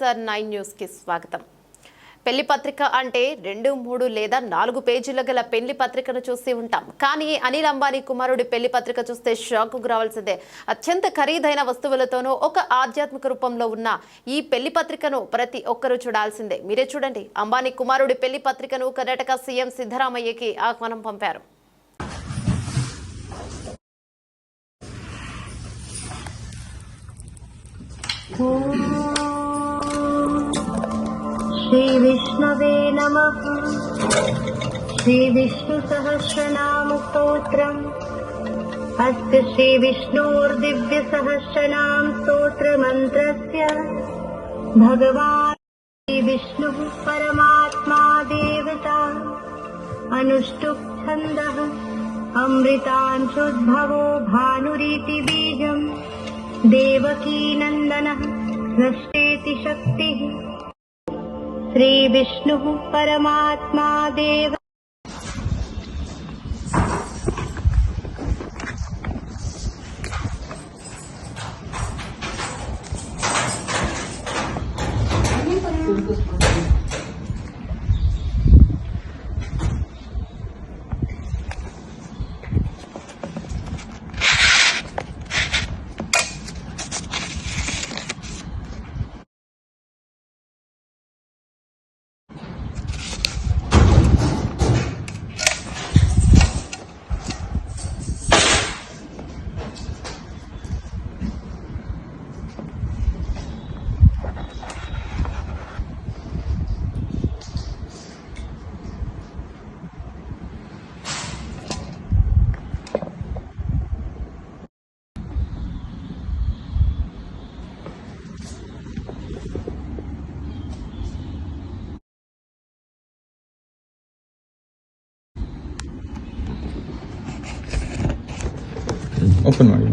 SR9 news కి స్వాగతం. పెళ్లి పత్రిక అంటే 2, 3 లేదా 4 పేజీల గల పెళ్లి పత్రికను చూసి ఉంటాం. కానీ అనిల్ అంబానీ కుమారుడి పెళ్లి పత్రిక చూస్తే షాక్ గురవలసిందే. అత్యంత ఖరీదైన వస్తువులతోనూ ఒక ఆధ్యాత్మిక రూపంలో ఉన్న ఈ పెళ్లి పత్రికను ప్రతి ఒక్కరూ చూడాల్సిందే. మీరే చూడండి. అంబానీ కుమారుడి పెళ్లి పత్రికను కర్ణాటక సీఎం సిద్ధరామయ్యకి ఆహ్వానం పంపారు. श्री विष्णवे नमः. श्री विष्णु सहस्रनाम स्तोत्रम्. अस्य श्री विष्णोर्दिव्य सहस्रनाम स्तोत्र मंत्रस्य भगवान् श्री विष्णुः परमात्मा देवता अनुष्टुप् छन्दः अमृतांशुद्भवो भानुरीति बीजम् देवकी नन्दनः सृष्टेति शक्तिः श्री विष्णुः परमात्मा देव. Open ಮಾಡಿ.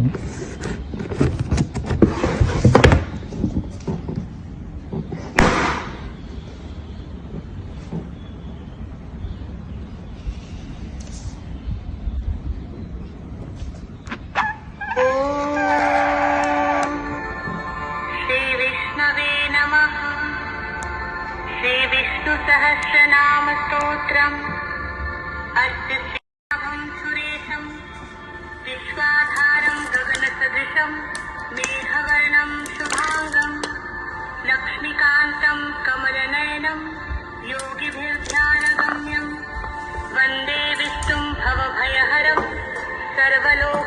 श्री विष्णवे नमः. श्री विष्णु सहस्रनाम स्तोत्रम्. अस्य श्रीनाभं सुरेशं विश्वाधारं गगनसदृशं मेघवर्णं शुभांगं लक्ष्मीकान्तं कमलनयनं योगिभिर्ध्यानगम्यं वन्दे विष्णुं भवभयहरं सर्वलोक